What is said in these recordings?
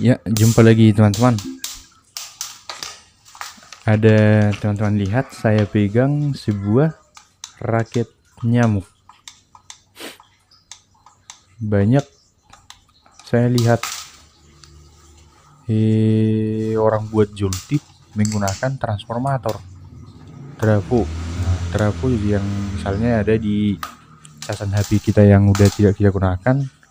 Ya, jumpa lagi teman-teman. Ada teman-teman lihat saya pegang sebuah raket nyamuk. Banyak saya lihat orang buat jultip menggunakan transformator trafo. Trafo yang misalnya ada di casan HP kita yang udah tidak kita gunakan,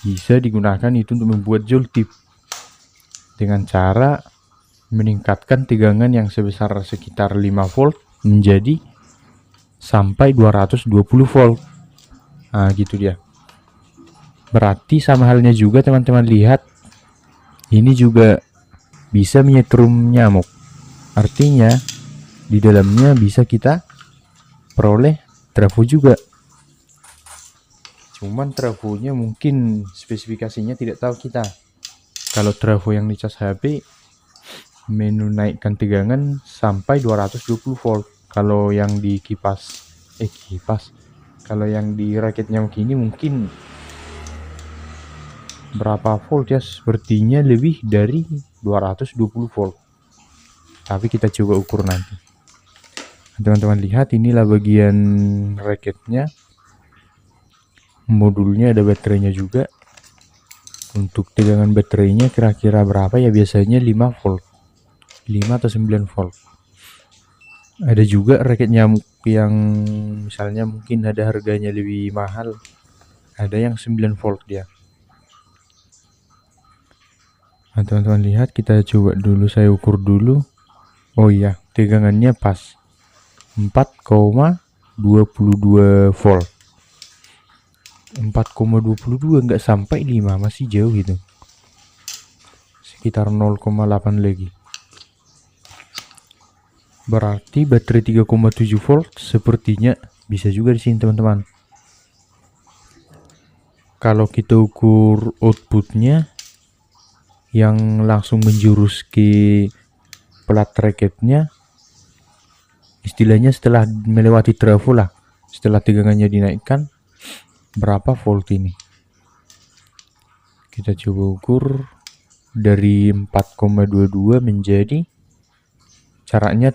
bisa digunakan itu untuk membuat jultip dengan cara meningkatkan tegangan yang sebesar sekitar 5 volt menjadi sampai 220 volt. Nah, gitu dia. Berarti sama halnya juga teman-teman lihat, ini juga bisa menyetrum nyamuk. Artinya di dalamnya bisa kita peroleh trafo juga. Cuman trafonya mungkin spesifikasinya tidak tahu kita. Kalau trafo yang dicas HP menaikkan tegangan sampai 220 volt. Kalau yang di kalau yang di raket nyamuk ini mungkin berapa volt ya, sepertinya lebih dari 220 volt, tapi kita coba ukur nanti. Teman-teman lihat, inilah bagian raketnya, modulnya, ada baterainya juga. Untuk tegangan baterainya kira-kira berapa ya, biasanya 5 volt, 5 atau 9 volt. Ada juga raket nyamuk yang misalnya mungkin ada harganya lebih mahal, ada yang 9 volt dia. Nah, teman-teman lihat, kita coba dulu, saya ukur dulu. Oh iya, tegangannya pas 4,22 volt. 4,22, nggak sampai 5, masih jauh gitu, sekitar 0,8 lagi. Berarti baterai 3,7 volt sepertinya bisa juga di sini teman-teman. Kalau kita ukur outputnya yang langsung menjurus ke plat raketnya, istilahnya setelah melewati trafo lah, setelah tegangannya dinaikkan, berapa volt ini. Kita coba ukur dari 4,22 menjadi caranya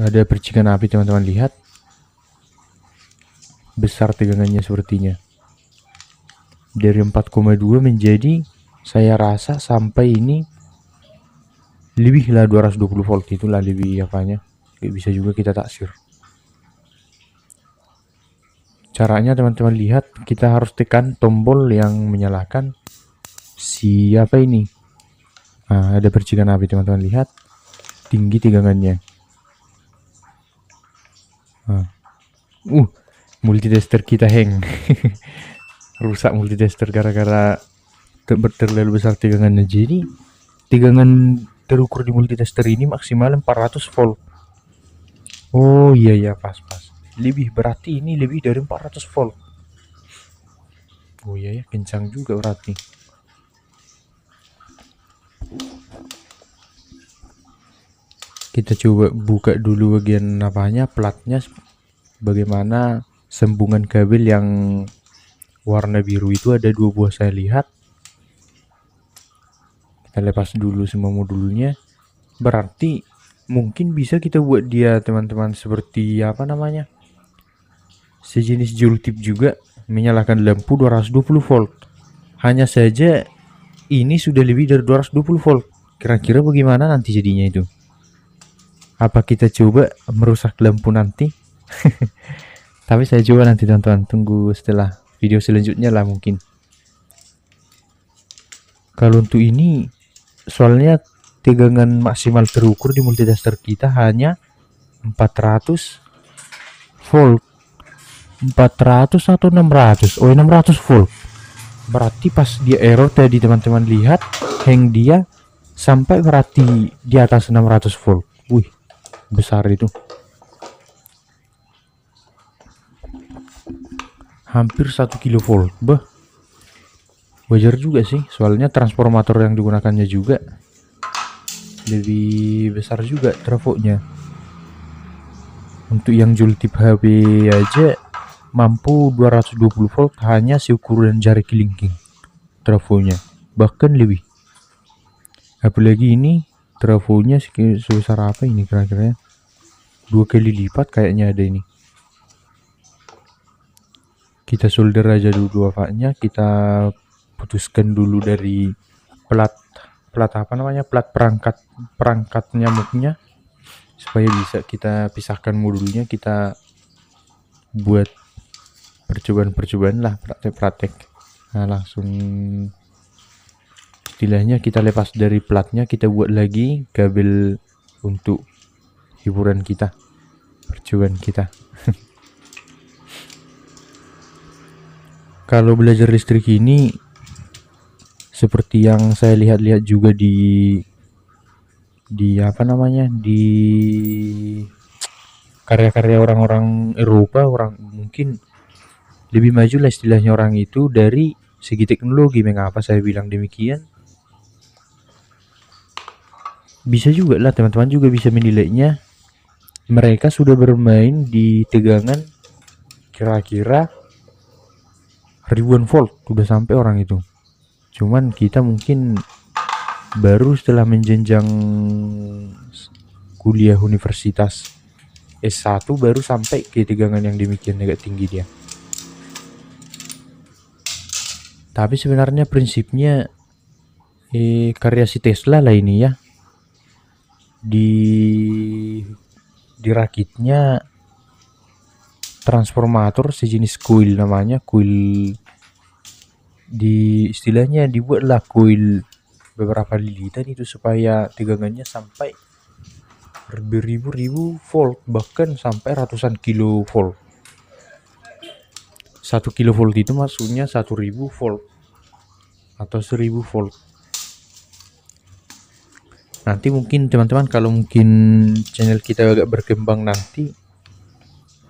ada percikan api, teman-teman lihat, besar tegangannya sepertinya. Dari 4,2 menjadi, saya rasa sampai ini lebih lah 220 volt, itulah lebih apanya. Bisa juga kita taksir. Caranya teman-teman lihat, kita harus tekan tombol yang menyalakan siapa ini. Nah, ada percikan api, teman-teman lihat, tinggi tegangannya. Multitester kita hang. Rusak multitester gara-gara terlalu besar tegangannya. Jadi tegangan terukur di multitester ini maksimal 400 volt. Oh iya, pas. Lebih, berarti ini lebih dari 400 volt. Oh iya ya, kencang juga berarti. Kita coba buka dulu bagian apanya, platnya, bagaimana sambungan kabel yang warna biru itu, ada 2 buah saya lihat. Kita lepas dulu semua modulnya. Berarti mungkin bisa kita buat dia teman-teman seperti apa namanya, sejenis jultip juga, menyalakan lampu 220 volt. Hanya saja ini sudah lebih dari 220 volt. Kira-kira bagaimana nanti jadinya itu? Apa kita coba merusak lampu nanti? Tapi saya coba nanti teman-teman, tunggu setelah video selanjutnya lah mungkin. Kalau untuk ini, soalnya tegangan maksimal terukur di multitester kita hanya 400 volt. 400 atau 600? Oh, 600 volt. Berarti pas dia error tadi teman-teman lihat, hang dia sampai berarti di atas 600 volt. Wih, besar itu. Hampir 1 kilovolt. Wajar juga sih, soalnya transformator yang digunakannya juga lebih besar juga trafonya. Untuk yang jultip HP aja mampu 220 volt hanya seukuran jari kelingking trafonya, bahkan lebih. Apalagi ini trafonya sebesar apa ini kira-kira? 2 kali lipat kayaknya ada ini. Kita solder aja dulu apanya, kita putuskan dulu dari plat apa namanya, plat perangkat nyamuknya, supaya bisa kita pisahkan modulnya, kita buat percobaan lah, praktek. Nah, langsung istilahnya kita lepas dari platnya, kita buat lagi kabel untuk hiburan kita, percobaan kita. Kalau belajar listrik ini seperti yang saya lihat-lihat juga di apa namanya, di karya-karya orang-orang Eropa, orang mungkin lebih maju lah istilahnya orang itu dari segi teknologi. Mengapa saya bilang demikian? Bisa juga lah teman-teman juga bisa menilainya. Mereka sudah bermain di tegangan kira-kira ribuan volt, udah sampai orang itu. Cuman kita mungkin baru setelah menjenjang kuliah universitas S1 baru sampai ke tegangan yang demikian agak tinggi dia. Tapi sebenarnya prinsipnya karya si Tesla lah ini ya. Dirakitnya transformator sejenis coil, namanya coil, di istilahnya dibuatlah coil beberapa lilitan itu supaya tegangannya sampai beribu-ribu volt, bahkan sampai ratusan kilo volt. 1 kilo volt itu maksudnya 1000 volt atau 1000 volt. Nanti mungkin teman-teman kalau mungkin channel kita agak berkembang, nanti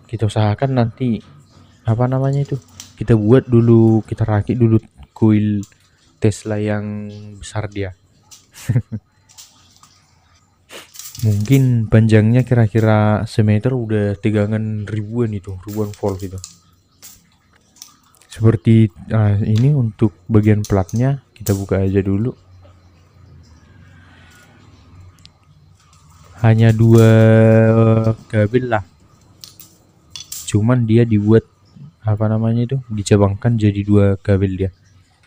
kita usahakan nanti apa namanya itu, kita buat dulu, kita rakit dulu coil Tesla yang besar dia. Mungkin panjangnya kira-kira semeter, udah tegangan ribuan itu, ribuan volt itu. Seperti ini untuk bagian platnya, kita buka aja dulu. Hanya 2 kabel lah, cuman dia dibuat apa namanya itu, dicabangkan jadi 2 kabel dia.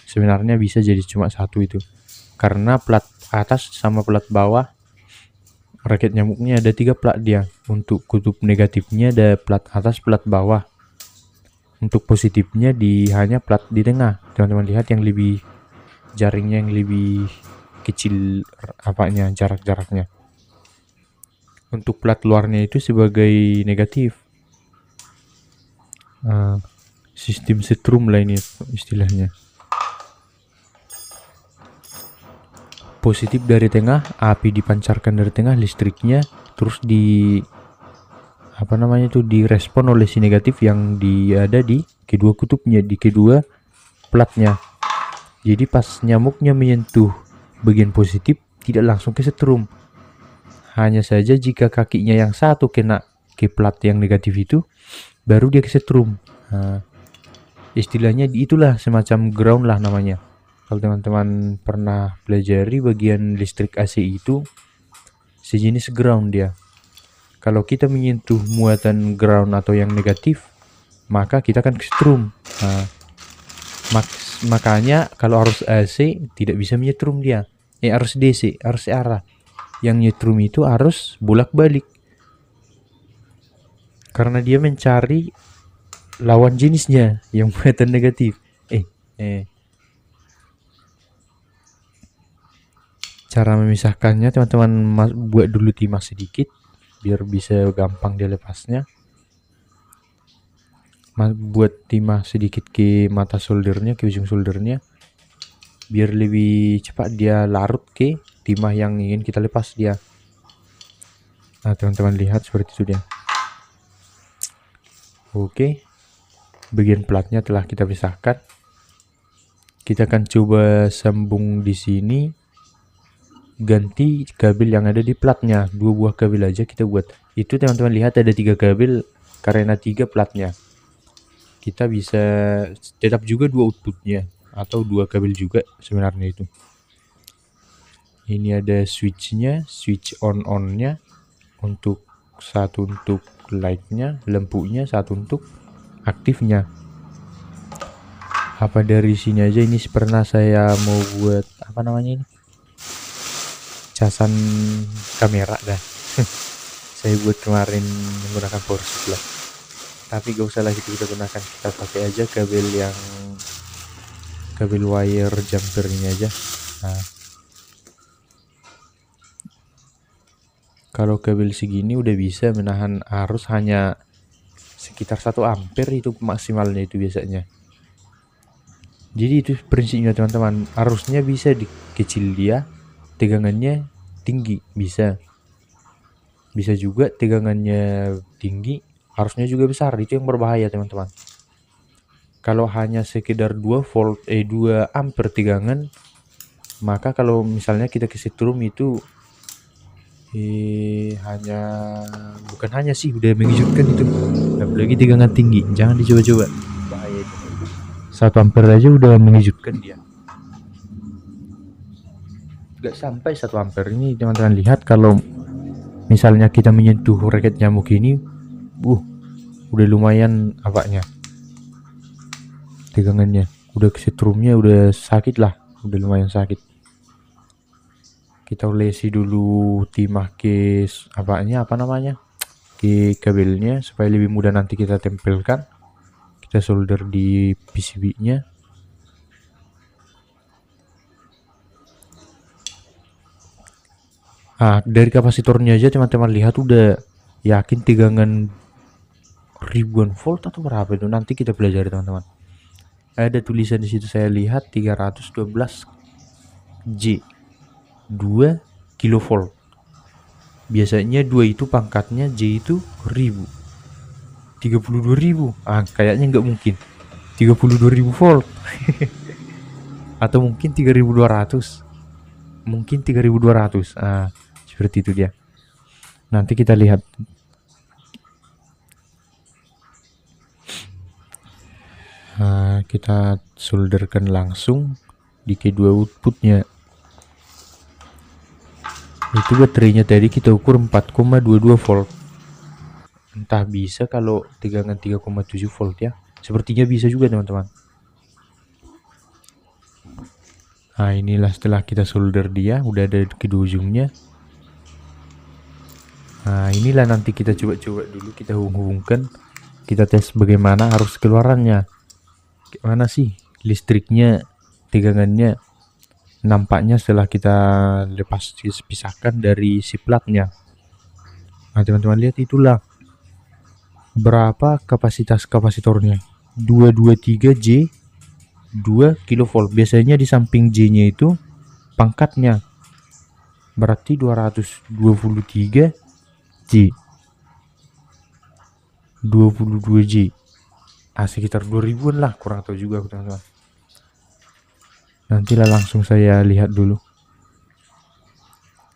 Sebenarnya bisa jadi cuma 1 itu, karena plat atas sama plat bawah raket nyamuknya ada 3 plat dia. Untuk kutub negatifnya ada plat atas, plat bawah. Untuk positifnya hanya plat di tengah. Teman-teman lihat yang lebih jaringnya yang lebih kecil apanya, jaraknya. Untuk plat luarnya itu sebagai negatif. Sistem setrum lah ini istilahnya. Positif dari tengah, api dipancarkan dari tengah listriknya, terus apa namanya itu, direspon oleh si negatif yang ada di kedua kutubnya, di kedua platnya. Jadi pas nyamuknya menyentuh bagian positif, tidak langsung ke setrum. Hanya saja jika kakinya yang satu kena ke plat yang negatif itu, baru dia ke setrum. Istilahnya itulah semacam ground lah namanya. Kalau teman-teman pernah pelajari bagian listrik AC itu sejenis ground dia. Kalau kita menyentuh muatan ground atau yang negatif, maka kita akan ke setrum. Makanya kalau arus AC tidak bisa menyetrum dia. Arus DC, arus arah. Yang nyetrum itu arus bolak-balik. Karena dia mencari lawan jenisnya yang muatan negatif. Cara memisahkannya teman-teman buat dulu timah sedikit biar bisa gampang dia lepasnya. Buat timah sedikit ke mata soldernya, ke ujung soldernya, biar lebih cepat dia larut ke timah yang ingin kita lepas dia. Nah teman-teman lihat seperti itu dia. Oke, bagian platnya telah kita pisahkan. Kita akan coba sambung di sini, ganti kabel yang ada di platnya. 2 buah kabel aja kita buat. Itu teman-teman lihat ada 3 kabel karena 3 platnya. kita bisa tetap juga 2 outputnya atau 2 kabel juga sebenarnya itu. Ini ada switch-nya, switch on-nya untuk satu untuk light-nya, lampunya, satu untuk aktifnya. Apa dari sini aja ini pernah saya mau buat apa namanya ini? Casan kamera dah. Saya buat kemarin menggunakan power supply. Tapi gak usah lagi kita gunakan, kita pakai aja kabel wire jumper ini aja. Nah, kalau kabel segini udah bisa menahan arus hanya sekitar 1 ampere itu maksimalnya itu biasanya. Jadi itu prinsipnya teman-teman, arusnya bisa dikecil dia, tegangannya tinggi bisa juga tegangannya tinggi, arusnya juga besar. Itu yang berbahaya teman-teman. Kalau hanya sekedar 2 ampere tegangan, maka kalau misalnya kita ke setrum itu bukan hanya sih, udah mengejutkan itu. Apalagi tegangan tinggi, jangan dicoba-coba, bahaya itu. 1 ampere aja udah mengejutkan dia. Gak sampai 1 ampere ini teman-teman lihat, kalau misalnya kita menyentuh raket nyamuk ini, udah lumayan apanya, tegangannya udah kesetrumnya udah sakit lah, udah lumayan sakit. Kita olesi dulu timah ke apa namanya, ke kabelnya supaya lebih mudah nanti kita tempelkan. Kita solder di PCB nya. Dari kapasitornya aja teman-teman lihat udah yakin tegangan ribuan volt atau berapa itu, nanti kita pelajari teman-teman. Ada tulisan di situ saya lihat 312 J 2 kilovolt. Biasanya 2 itu pangkatnya, J itu 1000, 32.000. Kayaknya nggak mungkin 32.000 volt. Atau mungkin 3.200, mungkin 3.200. Seperti itu dia. Nanti kita lihat. Kita solderkan langsung di kedua outputnya. Itu baterainya tadi kita ukur 4,22 volt. Entah bisa kalau tegangan 3,7 volt ya. Sepertinya bisa juga teman-teman. Inilah setelah kita solder dia, udah ada kedua ujungnya. Inilah nanti kita coba-coba dulu, kita hubungkan, kita tes bagaimana arus keluarannya, gimana sih listriknya, tegangannya. Nampaknya setelah kita pisahkan dari si platnya. Teman-teman lihat itulah berapa kapasitas kapasitornya, 223 J 2 kilovolt. Biasanya di samping J nya itu pangkatnya, berarti 223 J 22 J, sekitar 2000-an lah, kurang tahu juga teman-teman. Nantilah langsung saya lihat dulu,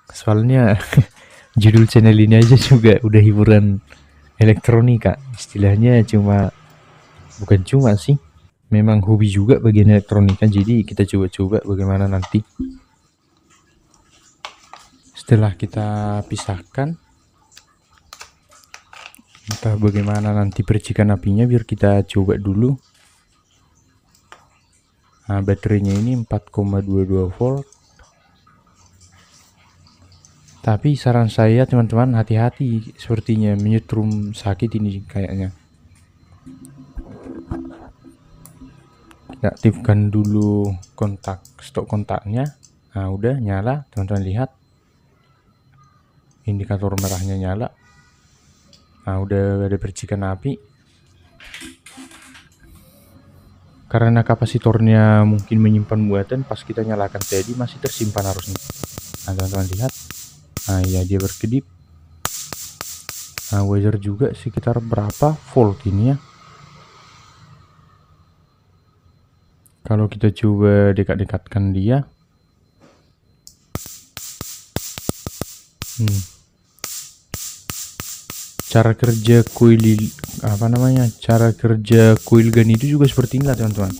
soalnya judul channel ini aja juga udah hiburan elektronika istilahnya. Bukan cuma sih, memang hobi juga bagian elektronika. Jadi kita coba-coba bagaimana nanti setelah kita pisahkan, entah bagaimana nanti percikan apinya, biar kita coba dulu. Baterainya ini 4,22 volt. Tapi saran saya teman-teman, hati-hati, sepertinya menyetrum sakit ini kayaknya. Kita aktifkan dulu stok kontaknya. Udah nyala teman-teman, lihat indikator merahnya nyala. Udah ada percikan api. Karena kapasitornya mungkin menyimpan muatan, pas kita nyalakan tadi masih tersimpan arusnya. Teman-teman lihat, ya dia berkedip. Wajar juga sekitar berapa volt ini ya. Kalau kita coba dekat-dekatkan dia, cara kerja apa namanya, cara kerja coil gun itu juga seperti inilah teman-teman.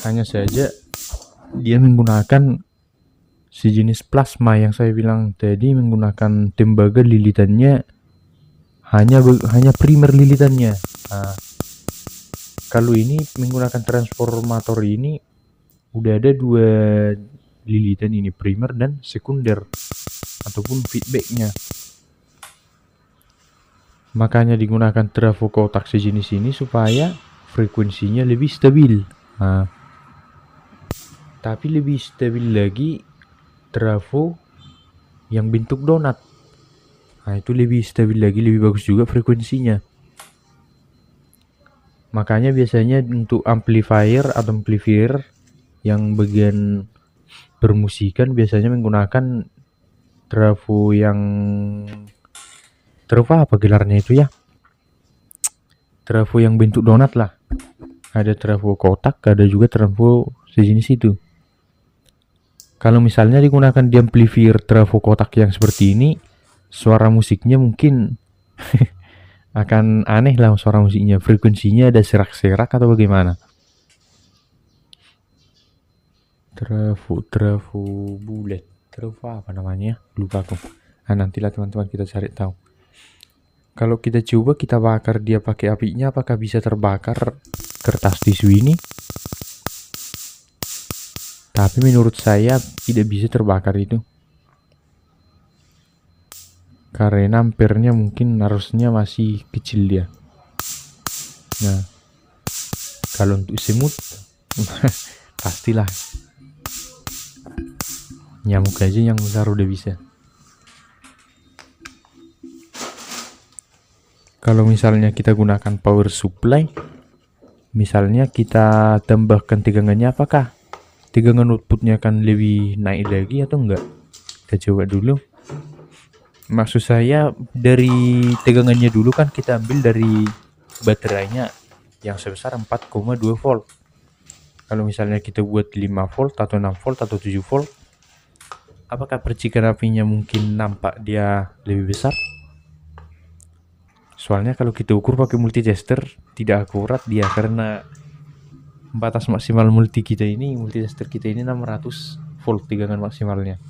Hanya saja dia menggunakan sejenis plasma yang saya bilang tadi, menggunakan tembaga lilitannya hanya primer lilitannya. Nah, kalau ini menggunakan transformator ini udah ada 2 lilitan ini, primer dan sekunder ataupun feedbacknya. Makanya digunakan trafo kotak sejenis ini supaya frekuensinya lebih stabil. Nah, tapi lebih stabil lagi trafo yang bentuk donat. Nah, itu lebih stabil lagi, lebih bagus juga frekuensinya. Makanya biasanya untuk amplifier yang bagian bermusikan biasanya menggunakan trafo apa gelarnya itu ya? Trafo yang bentuk donat lah. Ada trafo kotak, ada juga trafo sejenis itu. Kalau misalnya digunakan di amplifier trafo kotak yang seperti ini, suara musiknya mungkin akan aneh lah suara musiknya. Frekuensinya ada serak-serak atau bagaimana. Trafo bulat. Trafo apa namanya? Lupa aku. Nah, nantilah teman-teman kita cari tahu. Kalau kita coba kita bakar dia pakai apinya, apakah bisa terbakar kertas tisu ini? Tapi menurut saya tidak bisa terbakar itu. Karena ampernya mungkin harusnya masih kecil dia. Nah, kalau untuk semut pastilah nyamuk aja yang besar udah bisa. Kalau misalnya kita gunakan power supply, misalnya kita tambahkan tegangannya, apakah tegangan outputnya akan lebih naik lagi atau enggak? Kita coba dulu. Maksud saya dari tegangannya dulu kan kita ambil dari baterainya yang sebesar 4,2 volt. Kalau misalnya kita buat 5 volt atau 6 volt atau 7 volt, apakah percikan apinya mungkin nampak dia lebih besar? Soalnya kalau kita ukur pakai multitester tidak akurat dia, karena batas maksimal multitester kita ini 600 volt tegangan maksimalnya.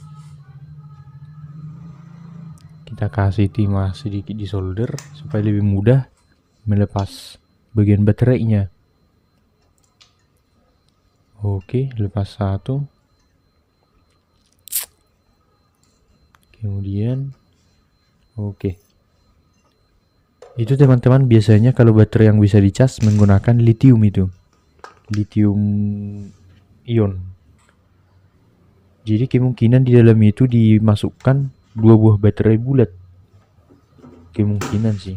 Kita kasih timah sedikit di solder supaya lebih mudah melepas bagian baterainya. Oke, lepas satu. Kemudian oke. Itu teman-teman biasanya kalau baterai yang bisa dicas menggunakan lithium itu. Lithium ion. Jadi kemungkinan di dalam itu dimasukkan 2 buah baterai bulat. Kemungkinan sih.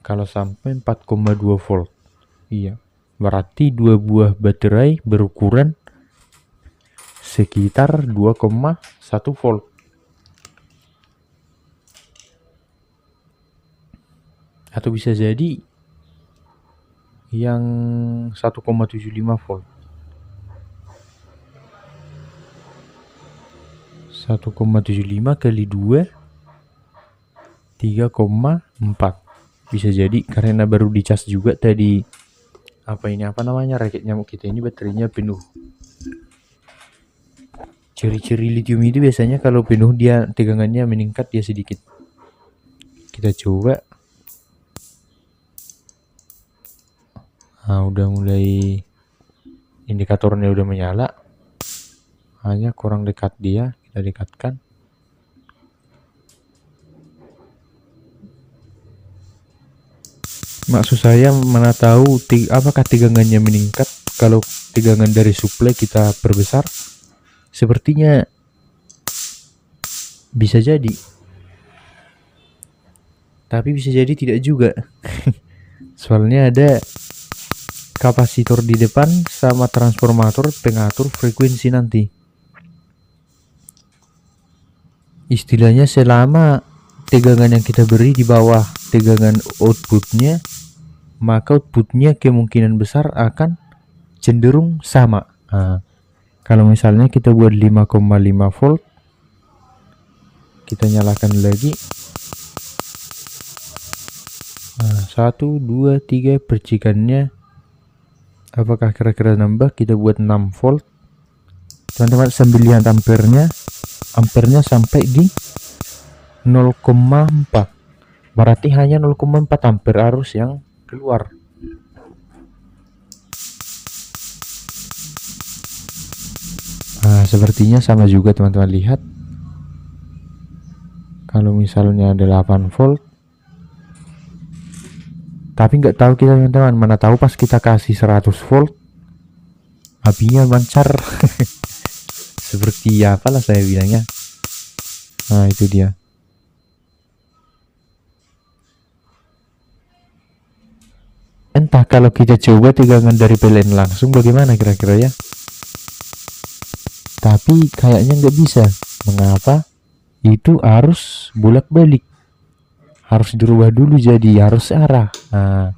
Kalau sampai 4,2 volt. Iya. Berarti 2 buah baterai berukuran sekitar 2,1 volt. Atau bisa jadi yang 1,75 volt. 1,75 kali 2 3,4. Bisa jadi karena baru dicas juga tadi raket nyamuk kita ini baterainya penuh. Ciri-ciri lithium itu biasanya kalau penuh dia tegangannya meningkat dia sedikit. Kita coba. Nah, udah mulai indikatornya udah menyala. Hanya kurang dekat dia, kita dekatkan. Maksud saya mana tahu apakah tegangannya meningkat kalau tegangan dari suplai kita perbesar? Sepertinya bisa jadi. Tapi bisa jadi tidak juga. Soalnya ada kapasitor di depan sama transformator pengatur frekuensi nanti. Istilahnya selama tegangan yang kita beri di bawah tegangan outputnya, maka outputnya kemungkinan besar akan cenderung sama. Nah, kalau misalnya kita buat 5,5 volt, kita nyalakan lagi. Nah, 1 2 3 percikannya apakah kira-kira nambah? Kita buat 6 volt. Teman-teman sambil lihat ampernya. Ampernya sampai di 0,4. Berarti hanya 0,4 ampere arus yang keluar. Nah, sepertinya sama juga teman-teman lihat. Kalau misalnya ada 8 volt, tapi nggak tahu kita teman-teman, mana tahu pas kita kasih 100 volt apinya lancar. Seperti apalah saya bilangnya. Nah, itu dia. Entah kalau kita coba tegangan dari PLN langsung bagaimana kira-kira ya. Tapi kayaknya nggak bisa. Mengapa? Itu harus bolak-balik. Harus dirubah dulu jadi harus arah. Nah,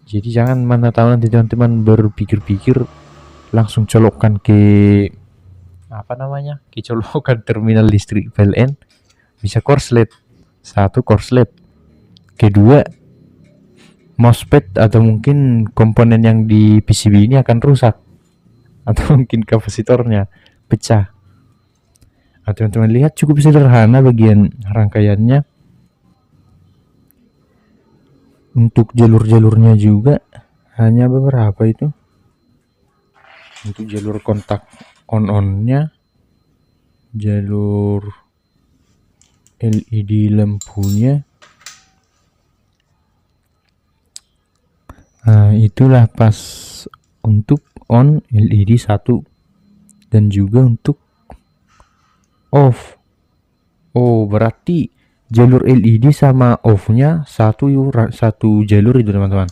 jadi jangan mana tahu nanti teman-teman berpikir-pikir langsung colokkan ke apa namanya? Ke colokan terminal listrik PLN. Bisa korslet. Satu korslet. Kedua, MOSFET atau mungkin komponen yang di PCB ini akan rusak. Atau mungkin kapasitornya pecah. Nah, teman-teman lihat cukup sederhana bagian rangkaiannya. Untuk jalur-jalurnya juga hanya beberapa itu. Untuk jalur kontak on-on-nya, jalur LED lampunya. Nah, itulah pas untuk on LED 1 dan juga untuk off. Oh, berarti jalur LED sama off-nya satu jalur itu teman-teman.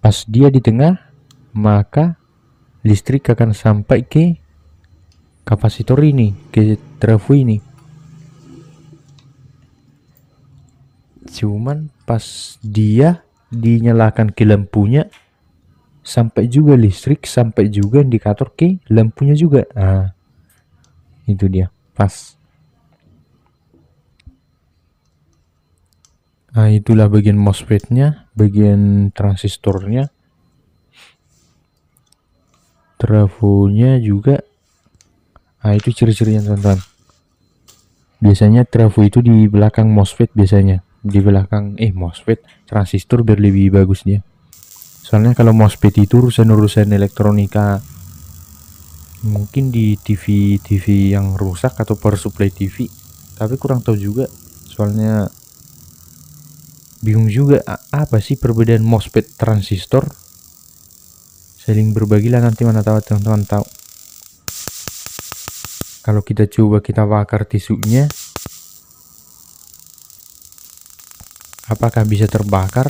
Pas dia di tengah, maka listrik akan sampai ke kapasitor ini, ke trafo ini. Cuman pas dia dinyalakan ke lampunya, sampai juga listrik, sampai juga indikator ke lampunya juga. Nah, itu dia pas. Nah, itulah bagian MOSFET-nya, bagian transistornya, trafonya juga. Nah, itu ciri-cirinya teman-teman. Biasanya trafo itu di belakang MOSFET biasanya. Di belakang MOSFET, transistor biar lebih bagus dia. Soalnya kalau MOSFET itu urusan-urusan elektronika, mungkin di TV yang rusak atau power supply TV, tapi kurang tahu juga. Soalnya bingung juga apa sih perbedaan MOSFET transistor. Saling berbagilah, nanti mana tahu teman-teman tahu. Kalau kita coba kita bakar tisunya, apakah bisa terbakar?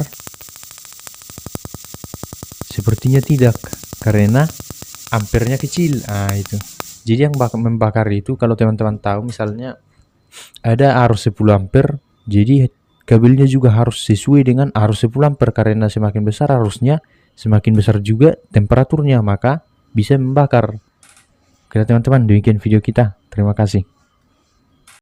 Sepertinya tidak, karena ampernya kecil. Ah, itu. Jadi yang membakar itu, kalau teman-teman tahu misalnya ada arus 10 ampere, jadi kabelnya juga harus sesuai dengan arus 10 ampere, karena semakin besar arusnya, semakin besar juga temperaturnya, maka bisa membakar. Oke teman-teman, demikian video kita. Terima kasih.